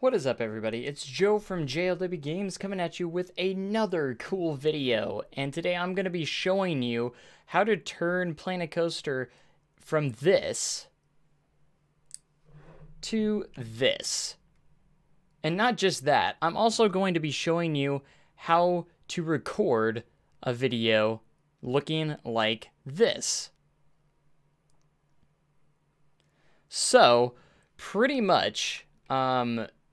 What is up, everybody? It's Joe from JLW Games coming at you with another cool video, and today I'm going to be showing you how to turn Planet Coaster from this to this. And not just that, I'm also going to be showing you how to record a video looking like this. So, pretty much,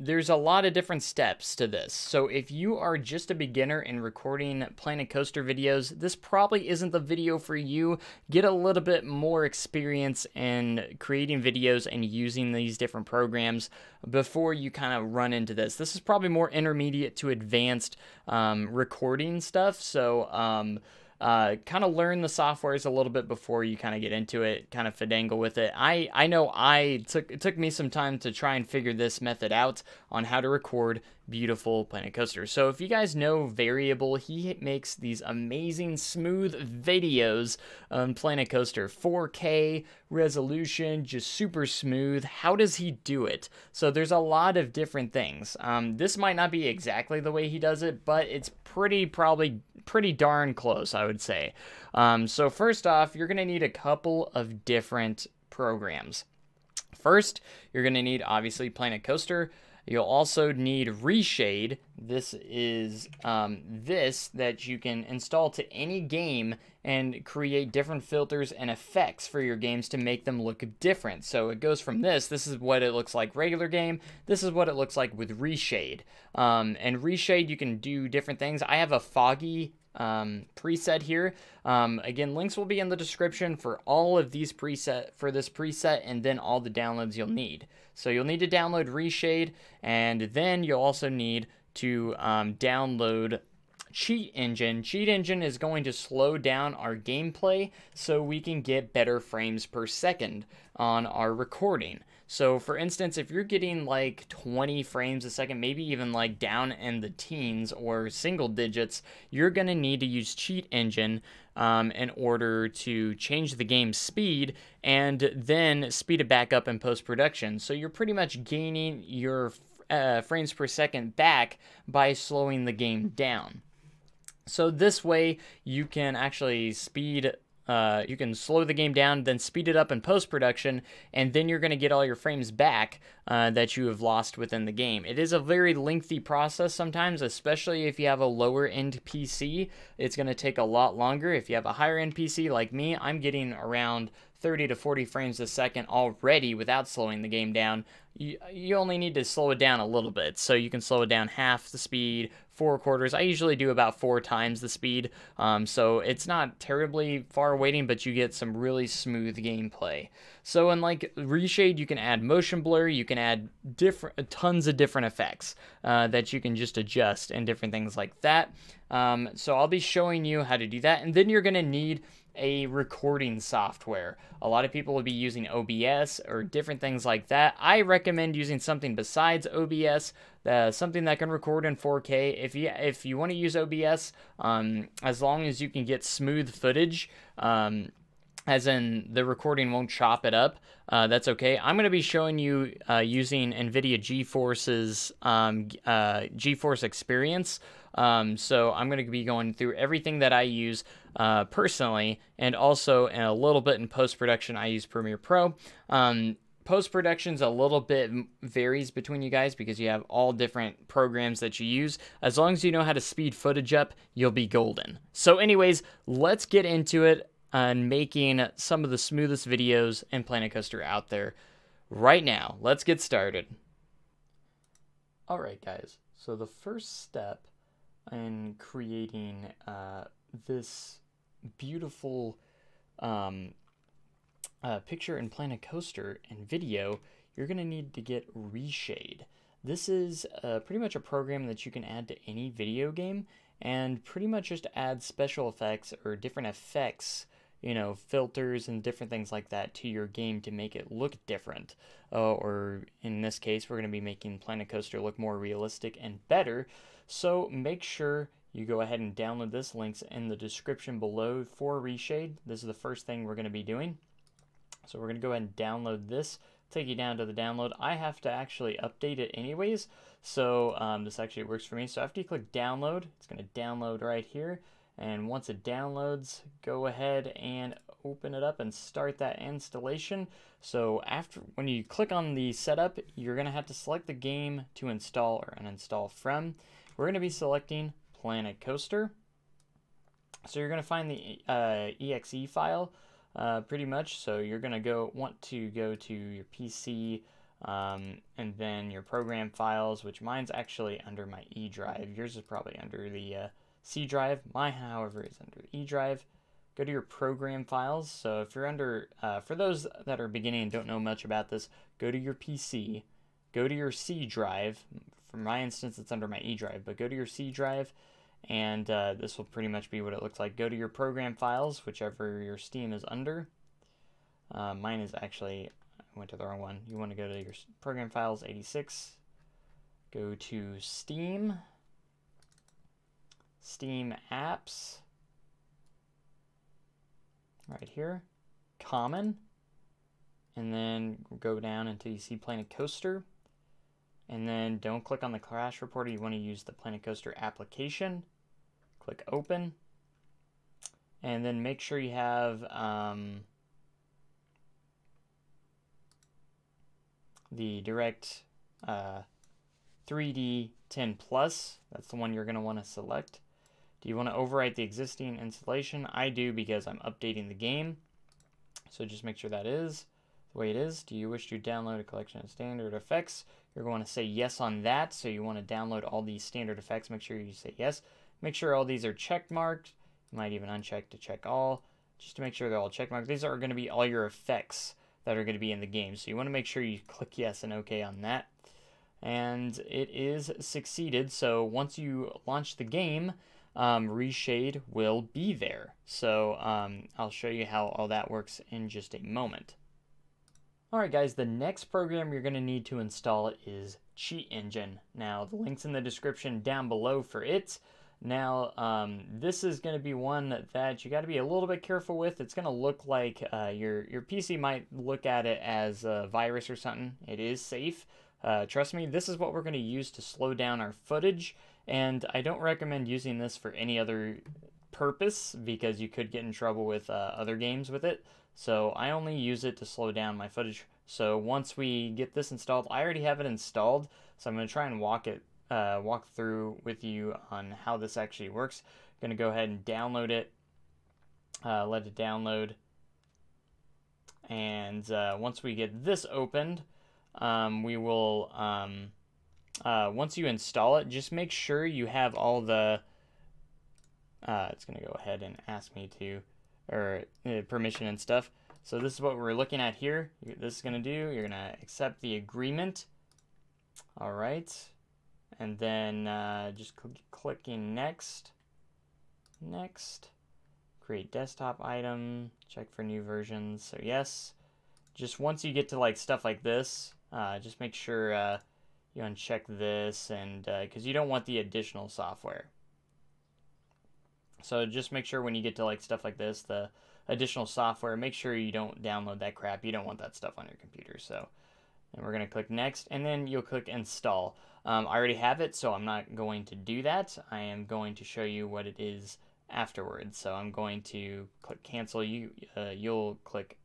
there's a lot of different steps to this. So if you are just a beginner in recording Planet Coaster videos, this probably isn't the video for you. Get a little bit more experience in creating videos and using these different programs before you kind of run into this. This is probably more intermediate to advanced recording stuff. So kind of learn the softwares a little bit before you kind of get into it, kind of finagle with it. I know it took me some time to try and figure this method out on how to record beautiful Planet Coaster. So if you guys know Variable, he makes these amazing smooth videos on Planet Coaster, 4K resolution, just super smooth. How does he do it? So there's a lot of different things. This might not be exactly the way he does it, but it's probably pretty darn close, I would say. So first off, you're gonna need a couple of different programs. First, you're gonna need obviously Planet Coaster. You'll also need ReShade. This is this that you can install to any game and create different filters and effects for your games to make them look different. So it goes from this is what it looks like regular game, this is what it looks like with ReShade. And ReShade, you can do different things. I have a foggy preset here. Again, links will be in the description for all of these this preset, and then all the downloads you'll need. So you'll need to download ReShade, and then you'll also need to download Cheat Engine. Cheat Engine is going to slow down our gameplay so we can get better frames per second on our recording. So for instance, if you're getting like 20 frames a second, maybe even like down in the teens or single digits, you're going to need to use Cheat Engine in order to change the game speed and then speed it back up in post-production. So you're pretty much gaining your frames per second back by slowing the game down. So this way you can actually you can slow the game down, then speed it up in post-production, and then you're going to get all your frames back that you have lost within the game. It is a very lengthy process sometimes, especially if you have a lower-end PC. It's going to take a lot longer. If you have a higher-end PC like me, I'm getting around 30 to 40 frames a second already without slowing the game down. You only need to slow it down a little bit, so you can slow it down half the speed, 4/4. I usually do about 4 times the speed, so it's not terribly far waiting, but you get some really smooth gameplay. So in like ReShade, you can add motion blur, you can add tons of different effects that you can just adjust and different things like that. So I'll be showing you how to do that, and then you're going to need a recording software. A lot of people will be using OBS or different things like that. I recommend using something besides OBS, something that can record in 4K. If you want to use OBS, as long as you can get smooth footage, as in the recording won't chop it up, that's okay. I'm going to be showing you using NVIDIA GeForce's GeForce Experience. So I'm going to be going through everything that I use personally, and also in a little bit in post-production I use Premiere Pro. Post-production's a little bit varies between you guys because you have all different programs that you use. As long as you know how to speed footage up, you'll be golden. So anyways, let's get into it and making some of the smoothest videos in Planet Coaster out there right now. Let's get started. Alright guys, so the first step in creating this beautiful picture in Planet Coaster and video, you're going to need to get ReShade. This is pretty much a program that you can add to any video game and pretty much just add special effects or different effects, you know, filters and different things like that to your game to make it look different. Or in this case, we're going to be making Planet Coaster look more realistic and better. So make sure you go ahead and download this. Links in the description below for ReShade. This is the first thing we're going to be doing. So we're going to go ahead and download this take you down to the download. I have to actually update it anyways, so this actually works for me. So after you click download, it's going to download right here, and once it downloads, go ahead and open it up and start that installation. So when you click on the setup, you're going to have to select the game to install or uninstall from. We're going to be selecting Planet Coaster. So you're going to find the exe file pretty much. So you're going to want to go to your PC and then your program files, which mine's actually under my E drive. Yours is probably under the C drive. Mine, however, is under the E drive. Go to your program files. So if you're under, for those that are beginning and don't know much about this, go to your PC, go to your C drive. For my instance, it's under my E drive, but go to your C drive, and this will pretty much be what it looks like. Go to your program files, whichever your Steam is under. Mine is actually, I went to the wrong one. You want to go to your program files, 86. Go to Steam, Steam Apps, right here, Common, and then go down until you see Planet Coaster. And then don't click on the crash reporter. You want to use the Planet Coaster application. Click open. And then make sure you have the Direct 3D 10 Plus. That's the one you're going to want to select. Do you want to overwrite the existing installation? I do, because I'm updating the game. So just make sure that is the way it is. Do you wish to download a collection of standard effects? You're going to say yes on that. So you want to download all these standard effects. Make sure you say yes. Make sure all these are check marked. You might even uncheck to check all, just to make sure they're all check marked. These are going to be all your effects that are going to be in the game. So you want to make sure you click yes and OK on that. And it is succeeded. So once you launch the game, ReShade will be there. So I'll show you how all that works in just a moment. Alright guys, the next program you're going to need to install is Cheat Engine. Now the link's in the description down below for it. Now this is going to be one that you got to be a little bit careful with. It's going to look like your PC might look at it as a virus or something. It is safe. Trust me, this is what we're going to use to slow down our footage. And I don't recommend using this for any other purpose, because you could get in trouble with other games with it. So I only use it to slow down my footage. So once we get this installed, I already have it installed, so I'm going to try and walk through with you on how this actually works. I'm going to go ahead and download it, let it download, and once we get this opened, we will once you install it, just make sure you have all the it's going to go ahead and ask me to, or permission and stuff. So this is what we're looking at here. This is going to do, you're going to accept the agreement. All right. And then just clicking next. Next. Create desktop item. Check for new versions. So yes. Just once you get to like stuff like this, just make sure you uncheck this, and because you don't want the additional software. So just make sure when you get to like stuff like this, the additional software, make sure you don't download that crap. You don't want that stuff on your computer. So then we're going to click next, and then you'll click install. I already have it, so I'm not going to do that. I am going to show you what it is afterwards. So I'm going to click cancel. You'll click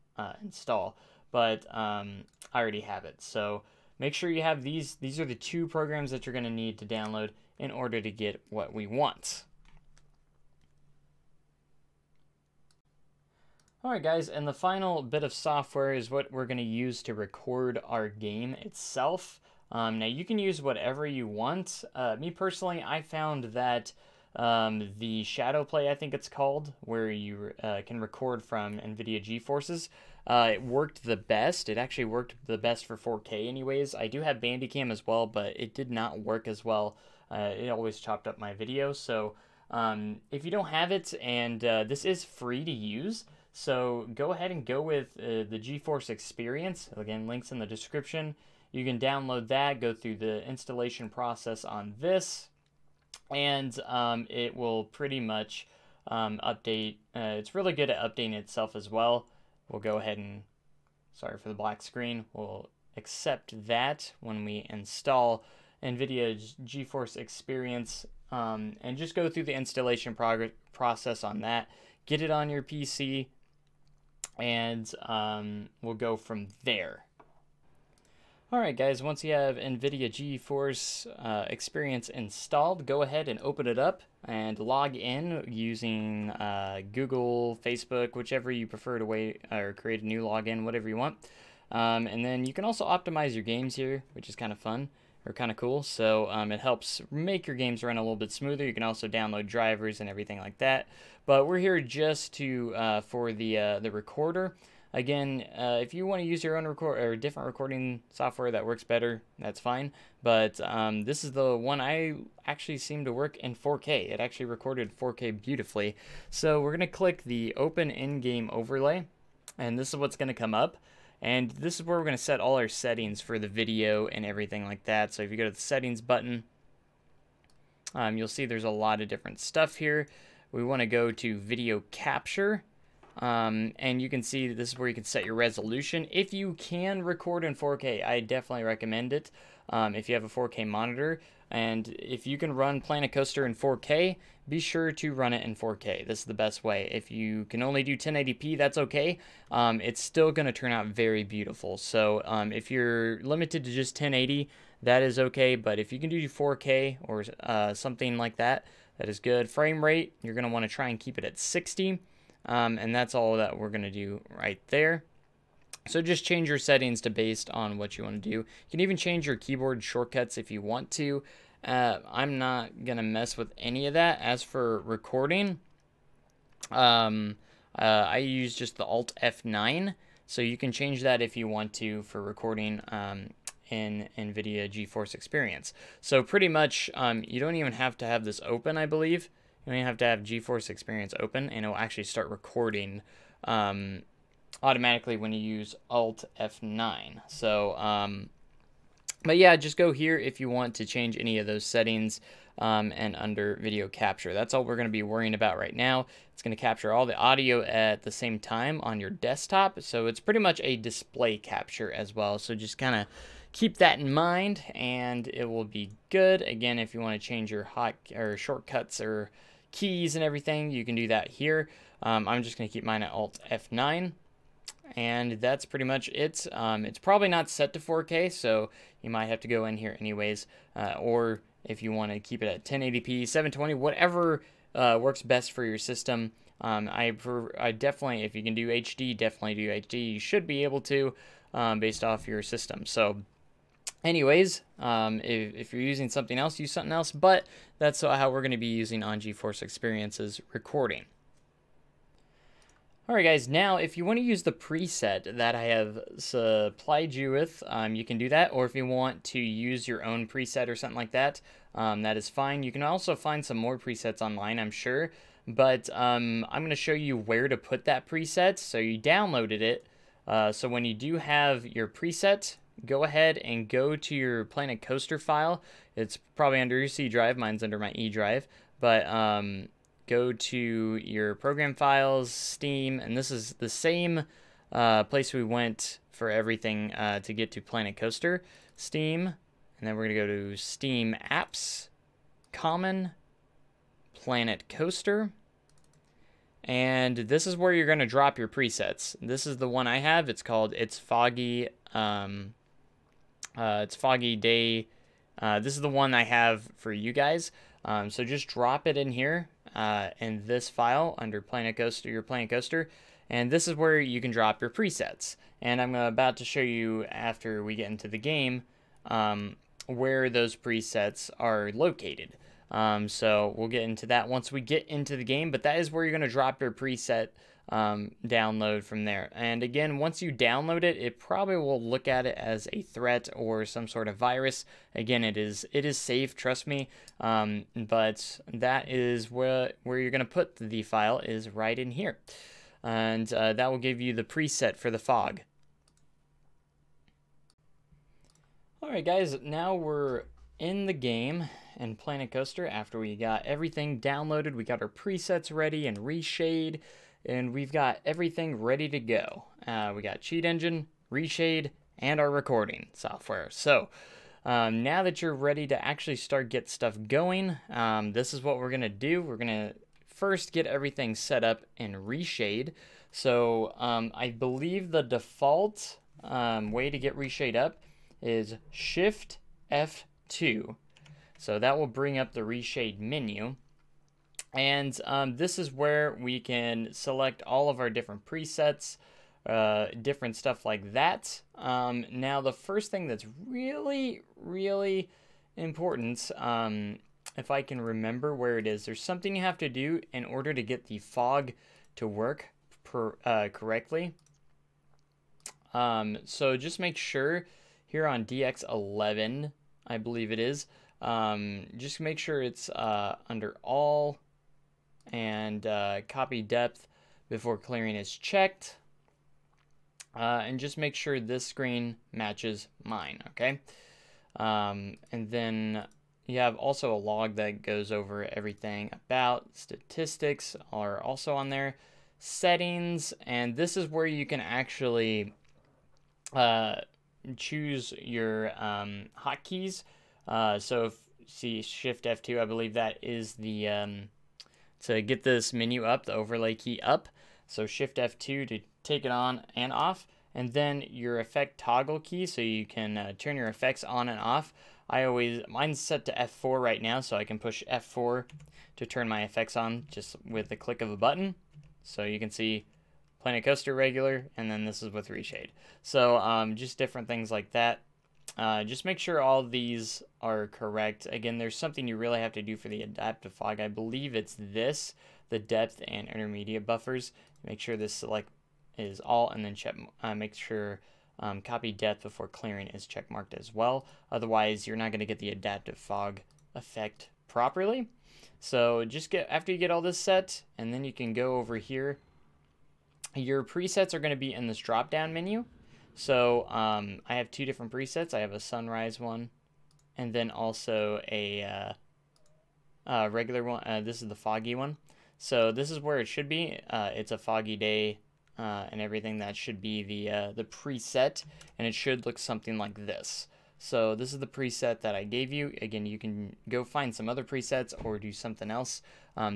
install, but I already have it. So make sure you have these. These are the two programs that you're going to need to download in order to get what we want. Alright guys, and the final bit of software is what we're going to use to record our game itself. Now you can use whatever you want. Me personally, I found that the Shadow Play, I think it's called, where you can record from NVIDIA GeForces, it worked the best. It actually worked the best for 4K anyways. I do have Bandicam as well, but it did not work as well. It always chopped up my video. So if you don't have it, and this is free to use, so go ahead and go with the GeForce Experience. Again, links in the description. You can download that, go through the installation process on this, and it will pretty much update. It's really good at updating itself as well. We'll go ahead and, sorry for the black screen, we'll accept that when we install NVIDIA GeForce Experience, and just go through the installation process on that. Get it on your PC, and we'll go from there. Alright guys, once you have NVIDIA GeForce Experience installed, go ahead and open it up and log in using Google, Facebook, whichever you prefer to or create a new login, whatever you want. And then you can also optimize your games here, which is kind of fun, or kind of cool. So it helps make your games run a little bit smoother. You can also download drivers and everything like that. But we're here just to for the recorder. Again, if you want to use your own different recording software that works better, that's fine. But this is the one I actually seem to work in 4K. It actually recorded 4K beautifully. So we're going to click the Open In-Game Overlay, and this is what's going to come up. And this is where we're going to set all our settings for the video and everything like that. So if you go to the Settings button, you'll see there's a lot of different stuff here. We want to go to Video Capture. And you can see this is where you can set your resolution. If you can record in 4K, I definitely recommend it if you have a 4K monitor. And if you can run Planet Coaster in 4K, be sure to run it in 4K. This is the best way. If you can only do 1080p, that's okay. It's still going to turn out very beautiful. So if you're limited to just 1080, that is okay. But if you can do 4K or something like that, that is good. Frame rate, you're going to want to try and keep it at 60. And that's all that we're going to do right there. So just change your settings to based on what you want to do. You can even change your keyboard shortcuts if you want to. I'm not going to mess with any of that. As for recording, I use just the Alt F9. So you can change that if you want to for recording in NVIDIA GeForce Experience. So pretty much you don't even have to have this open, I believe. You don't even have to have GeForce Experience open, and it will actually start recording automatically when you use Alt F9. So, but yeah, just go here if you want to change any of those settings and under Video Capture. That's all we're going to be worrying about right now. It's going to capture all the audio at the same time on your desktop, so it's pretty much a display capture as well. So just kind of keep that in mind, and it will be good. Again, if you want to change your shortcuts or keys and everything, you can do that here. I'm just going to keep mine at Alt F9, and that's pretty much it. It's probably not set to 4K, so you might have to go in here anyways, or if you want to keep it at 1080p, 720, whatever works best for your system. I definitely, if you can do HD, definitely do HD. You should be able to, based off your system. So anyways, if you're using something else, use something else, but that's how we're going to be using on GeForce Experience's recording. Alright guys, now if you want to use the preset that I have supplied you with, you can do that, or if you want to use your own preset or something like that, that is fine. You can also find some more presets online, I'm sure, but I'm going to show you where to put that preset. So you downloaded it, so when you do have your preset, go ahead and go to your Planet Coaster file. It's probably under your C drive, mine's under my E drive, but go to your program files, Steam, and this is the same place we went for everything to get to Planet Coaster. Steam, and then we're going to go to Steam Apps, Common, Planet Coaster, and this is where you're going to drop your presets. This is the one I have. It's called It's Foggy Day. This is the one I have for you guys. So just drop it in here in this file under Planet Coaster, your Planet Coaster, and this is where you can drop your presets. And I'm about to show you after we get into the game where those presets are located. So we'll get into that once we get into the game, but that is where you're going to drop your preset download from there. And again, once you download it, it probably will look at it as a threat or some sort of virus. Again, it is safe, trust me, but that is where you're going to put the file is right in here, and that will give you the preset for the fog. Alright guys, now we're in the game in Planet Coaster after we got everything downloaded. We got our presets ready and ReShade, and we've got everything ready to go. We got Cheat Engine, ReShade, and our recording software. So now that you're ready to actually get stuff going, this is what we're gonna do. We're gonna first get everything set up in ReShade. So I believe the default way to get ReShade up is Shift F2. So that will bring up the ReShade menu. And this is where we can select all of our different presets, different stuff like that. Now, the first thing that's really, really important, if I can remember where it is, there's something you have to do in order to get the fog to work correctly. So just make sure here on DX11, I believe it is, just make sure it's under all, and copy depth before clearing is checked, and just make sure this screen matches mine, okay? And then you have also a log that goes over everything about statistics are also on there, settings, and this is where you can actually choose your hotkeys. So if see Shift F2, I believe that is the to get this menu up, the overlay key up. So Shift F2 to take it on and off, and then your effect toggle key, so you can turn your effects on and off. Mine's set to F4 right now, so I can push F4 to turn my effects on just with the click of a button. So you can see Planet Coaster regular, and then this is with ReShade. So just different things like that. Just make sure all these are correct. Again, there's something you really have to do for the adaptive fog. I believe it's this, the depth and intermediate buffers. Make sure this select is all, and then check. Make sure copy depth before clearing is check marked as well. Otherwise, you're not going to get the adaptive fog effect properly. So just after you get all this set, and then you can go over here. Your presets are going to be in this drop down menu. So I have two different presets. I have a sunrise one, and then also a regular one. This is the foggy one. So this is where it should be. It's a foggy day and everything. That should be the preset, and it should look something like this. So this is the preset that I gave you. Again, you can go find some other presets or do something else.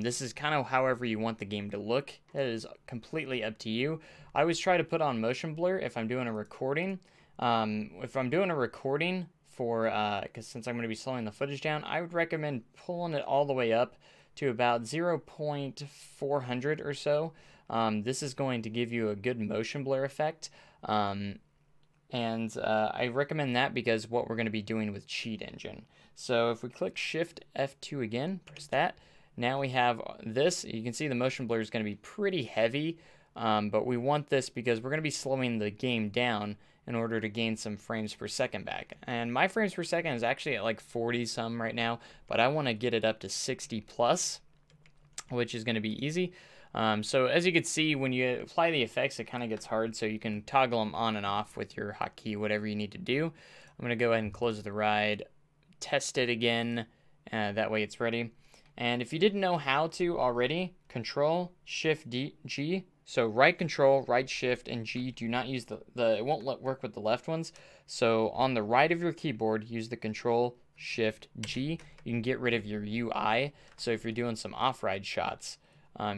This is kind of however you want the game to look. It is completely up to you. I always try to put on motion blur if I'm doing a recording. If I'm doing a recording because since I'm going to be slowing the footage down, I would recommend pulling it all the way up to about 0.400 or so. This is going to give you a good motion blur effect. And I recommend that because what we're going to be doing with Cheat Engine. So if we click Shift F2 again, press that. Now we have this. You can see the motion blur is going to be pretty heavy, but we want this because we're going to be slowing the game down in order to gain some frames per second back. And my frames per second is actually at like 40 some right now, but I want to get it up to 60 plus, which is going to be easy. So as you can see, when you apply the effects, it kind of gets hard, so you can toggle them on and off with your hotkey, whatever you need to do. I'm going to go ahead and close the ride, test it again, that way it's ready. And if you didn't know how to already, Control, Shift, G, so right Control, right Shift, and G, do not use it won't work with the left ones. So on the right of your keyboard, use the Control, Shift, G. You can get rid of your UI, so if you're doing some off-ride shots,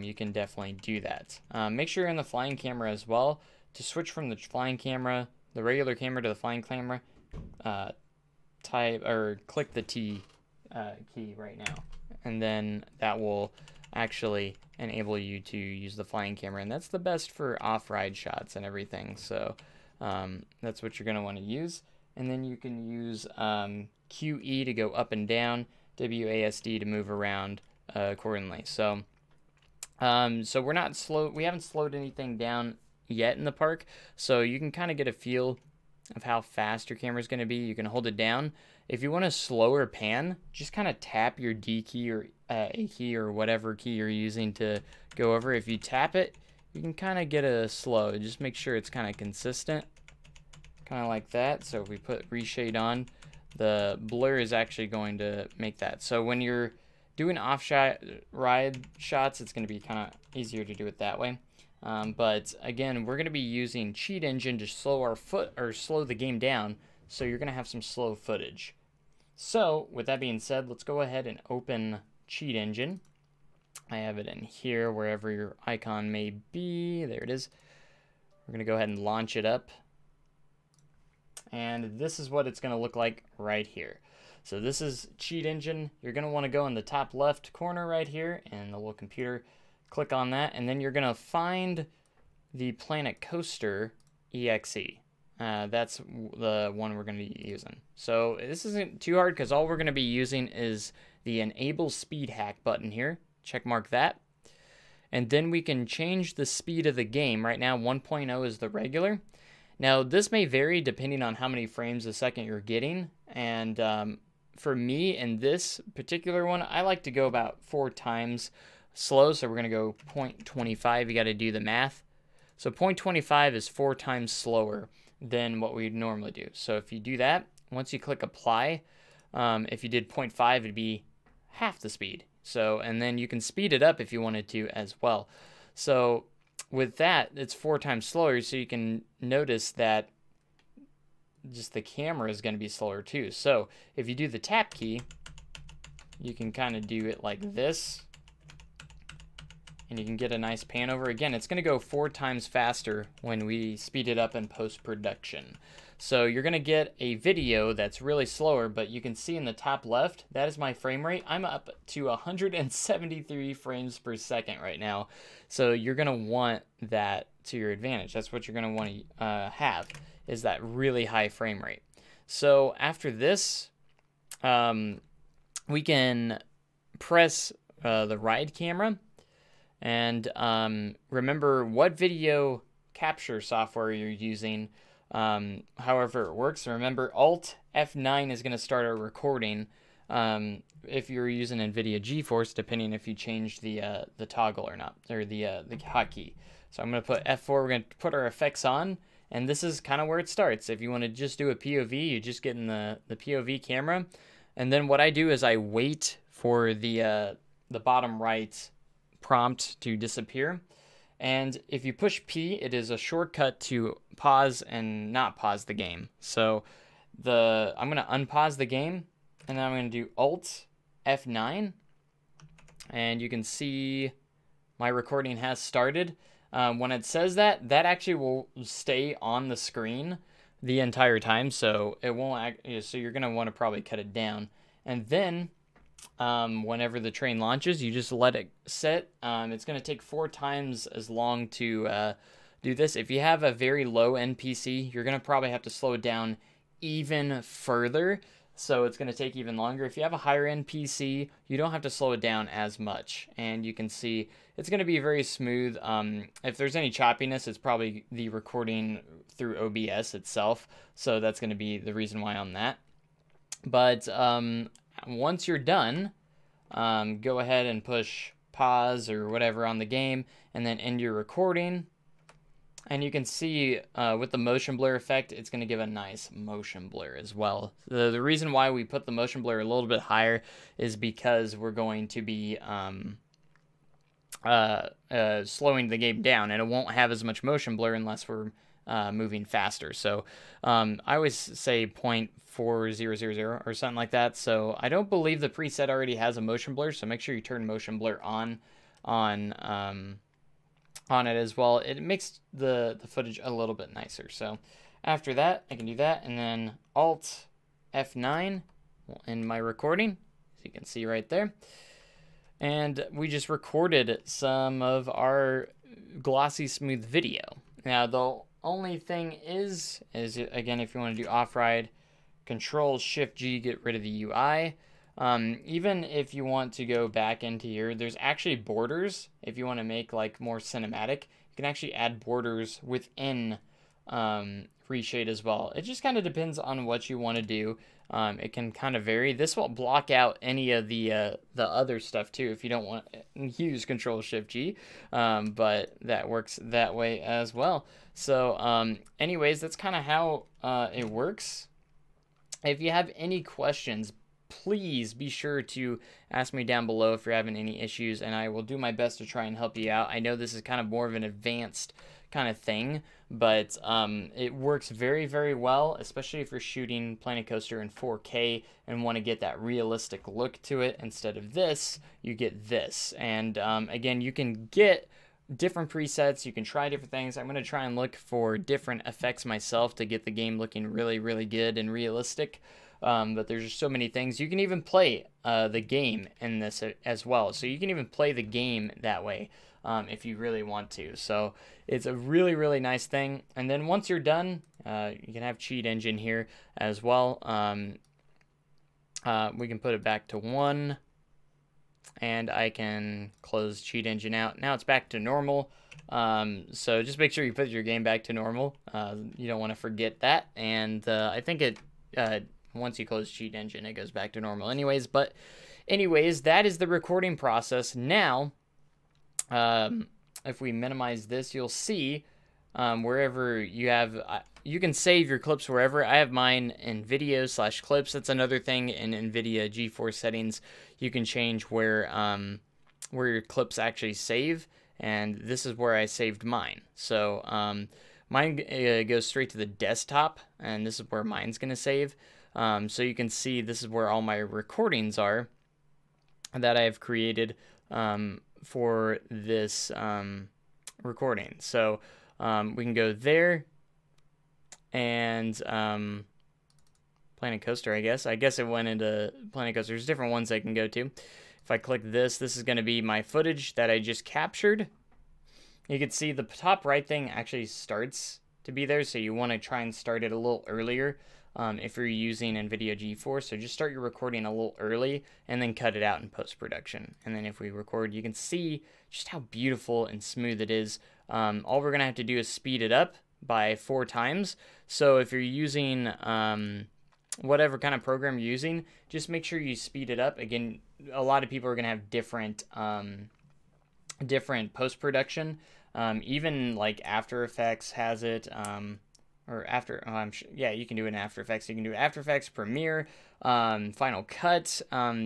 you can definitely do that. Make sure you're in the flying camera as well. To switch from the flying camera, the regular camera, to the flying camera, click the T key right now, and then that will actually enable you to use the flying camera, and that's the best for off-ride shots and everything. So that's what you're going to want to use. And then you can use QE to go up and down, WASD to move around accordingly. So we're not slow. We haven't slowed anything down yet in the park, so you can kind of get a feel of how fast your camera is going to be. You can hold it down. If you want a slower pan, just kind of tap your D key or A key or whatever key you're using to go over. If you tap it, you can kind of get a slow. Just make sure it's kind of consistent, kind of like that. So if we put ReShade on, the blur is actually going to make that. So when you're doing ride shots, it's going to be kind of easier to do it that way. But again, we're going to be using Cheat Engine to slow the game down, so you're going to have some slow footage. So with that being said, let's go ahead and open Cheat Engine. I have it in here, wherever your icon may be. There it is. We're going to go ahead and launch it up. And this is what it's going to look like right here. So this is Cheat Engine. You're going to want to go in the top left corner right here in the little computer. Click on that, and then you're going to find the Planet Coaster EXE. That's the one we're going to be using. So this isn't too hard because all we're going to be using is the Enable Speed Hack button here. Check mark that. And then we can change the speed of the game. Right now 1.0 is the regular. Now this may vary depending on how many frames a second you're getting. And for me in this particular one, I like to go about 4 times slow. So we're going to go 0.25. You got to do the math. So 0.25 is 4 times slower than what we'd normally do. So if you do that, once you click apply, if you did 0.5, it'd be half the speed. So, and then you can speed it up if you wanted to as well. So with that, it's 4 times slower. So you can notice that just the camera is going to be slower too. So if you do the tap key, you can kind of do it like this. And you can get a nice pan over. Again, it's going to go 4 times faster when we speed it up in post-production. So you're going to get a video that's really slower, but you can see in the top left, that is my frame rate. I'm up to 173 frames per second right now. So you're going to want that to your advantage. That's what you're going to want to have, is that really high frame rate. So after this, we can press the ride camera. And remember what video capture software you're using, however it works. Remember, Alt F9 is going to start a recording if you're using NVIDIA GeForce, depending if you change the toggle or not, or the hotkey. So I'm going to put F4. We're going to put our effects on, and this is kind of where it starts. If you want to just do a POV, you just get in the POV camera, and then what I do is I wait for the bottom right prompt to disappear. And if you push P, it is a shortcut to pause and not pause the game. So I'm going to unpause the game, and then I'm going to do Alt F9, and you can see my recording has started. When it says that actually will stay on the screen the entire time, so it won't so you're going to want to probably cut it down. And then whenever the train launches, you just let it sit. It's going to take 4 times as long to do this. If you have a very low NPC, you're going to probably have to slow it down even further. So it's going to take even longer. If you have a higher NPC, you don't have to slow it down as much. And you can see it's going to be very smooth. If there's any choppiness, it's probably the recording through OBS itself. So that's going to be the reason why on that. But once you're done, go ahead and push pause or whatever on the game, and then end your recording. And you can see with the motion blur effect, it's going to give a nice motion blur as well. The reason why we put the motion blur a little bit higher is because we're going to be slowing the game down, and it won't have as much motion blur unless we're moving faster. So I always say 0.4000 or something like that. So I don't believe the preset already has a motion blur, so make sure you turn motion blur on it as well. It makes the footage a little bit nicer. So after that, I can do that, and then Alt F9 will end my recording, as you can see right there. And we just recorded some of our glossy smooth video. Now the only thing is again, if you want to do off-ride, Control-Shift-G, get rid of the UI. Even if you want to go back into here, there's actually borders. If you want to make like more cinematic, you can actually add borders within ReShade as well. It just kind of depends on what you want to do. It can kind of vary. This will block out any of the other stuff too if you don't want to use Control-Shift-G, but that works that way as well. So anyways, that's kind of how it works. If you have any questions, please be sure to ask me down below if you're having any issues, and I will do my best to try and help you out. I know this is kind of more of an advanced kind of thing, but it works very, very well, especially if you're shooting Planet Coaster in 4K and want to get that realistic look to it. Instead of this, you get this. And again, you can get different presets, you can try different things. I'm going to try and look for different effects myself to get the game looking really, really good and realistic. But there's just so many things. You can even play the game in this as well. So you can even play the game that way if you really want to. So it's a really, really nice thing. And then once you're done, you can have Cheat Engine here as well. We can put it back to 1. And I can close Cheat Engine out. Now it's back to normal. So just make sure you put your game back to normal. You don't want to forget that. And I think it once you close Cheat Engine, it goes back to normal anyways. But anyways, that is the recording process. Now, if we minimize this, you'll see wherever you have, you can save your clips wherever. I have mine in videos/clips. That's another thing in NVIDIA GeForce settings. You can change where your clips actually save, and this is where I saved mine. So mine goes straight to the desktop, and this is where mine's going to save. So you can see this is where all my recordings are that I have created for this recording. So we can go there, and Planet Coaster, I guess it went into Planet Coaster. There's different ones I can go to. If I click this is going to be my footage that I just captured. You can see the top right thing actually starts to be there, so you want to try and start it a little earlier if you're using NVIDIA GeForce. So just start your recording a little early and then cut it out in post-production. And then if we record, you can see just how beautiful and smooth it is. All we're going to have to do is speed it up by 4 times. So if you're using whatever kind of program you're using, just make sure you speed it up. Again, a lot of people are going to have different post-production. Even like After Effects has it, or After, yeah, you can do it in After Effects. You can do After Effects, Premiere, Final Cut.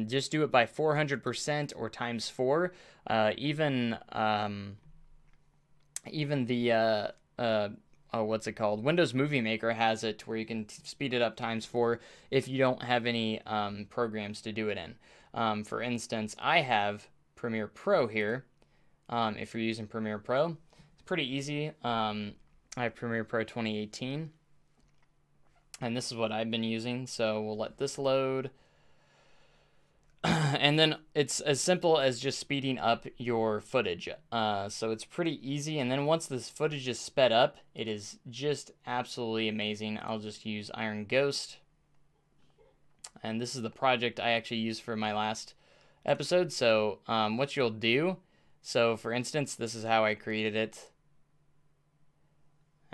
Just do it by 400% or times 4. Even the what's it called? Windows Movie Maker has it where you can speed it up times 4 if you don't have any programs to do it in. For instance, I have Premiere Pro here. If you're using Premiere Pro, it's pretty easy. I have Premiere Pro 2018, and this is what I've been using. So we'll let this load. And then it's as simple as just speeding up your footage. So it's pretty easy. And then once this footage is sped up, it is just absolutely amazing. I'll just use Iron Ghost. And this is the project I actually used for my last episode. So what you'll do, so for instance, this is how I created it.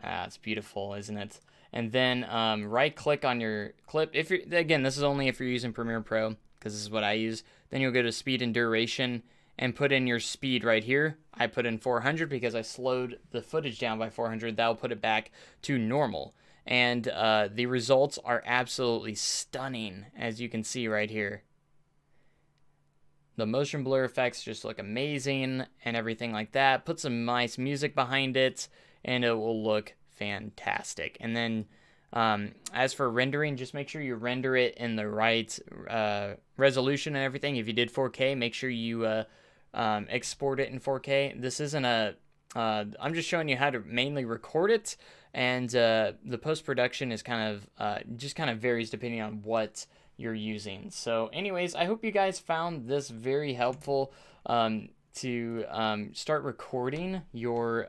It's beautiful, isn't it? And then right click on your clip. If you're, again, this is only if you're using Premiere Pro, because this is what I use. Then you'll go to speed and duration and put in your speed right here. I put in 400 because I slowed the footage down by 400. That'll put it back to normal. And the results are absolutely stunning, as you can see right here. The motion blur effects just look amazing and everything like that. Put some nice music behind it, and it will look fantastic. And then as for rendering, just make sure you render it in the right resolution and everything. If you did 4K, make sure you export it in 4K. This isn't a I'm just showing you how to mainly record it, and the post-production is kind of just kind of varies depending on what you're using. So anyways, I hope you guys found this very helpful to start recording your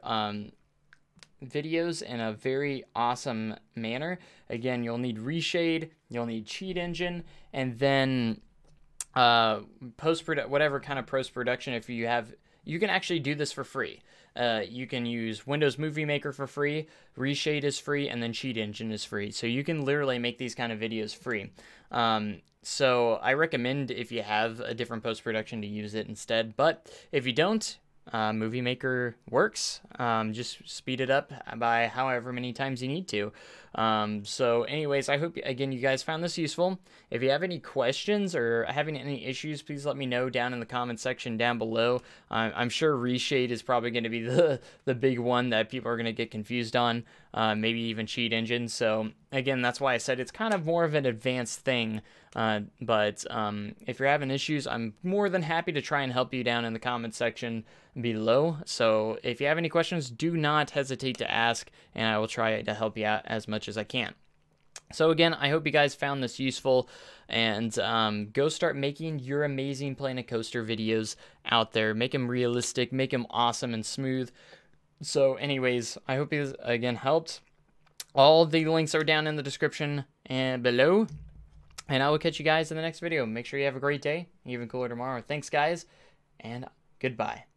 videos in a very awesome manner. Again, you'll need ReShade, you'll need Cheat Engine, and then whatever kind of post-production. If you have, you can actually do this for free. You can use Windows Movie Maker for free, ReShade is free, and then Cheat Engine is free. So you can literally make these kind of videos free. So I recommend, if you have a different post-production, to use it instead. But if you don't, Movie Maker works. Just speed it up by however many times you need to. So anyways, I hope, again, you guys found this useful. If you have any questions or having any issues, please let me know down in the comment section down below. I'm sure ReShade is probably going to be the big one that people are going to get confused on, maybe even cheat engine. So again, that's why I said it's kind of more of an advanced thing. But if you're having issues, I'm more than happy to try and help you down in the comment section below. So if you have any questions, do not hesitate to ask, and I will try to help you out as much as I can. So again, I hope you guys found this useful, and go start making your amazing Planet Coaster videos out there. Make them realistic, make them awesome and smooth. So anyways, I hope you again helped. All the links are down in the description and below. And I will catch you guys in the next video. Make sure you have a great day, even cooler tomorrow. Thanks, guys, and goodbye.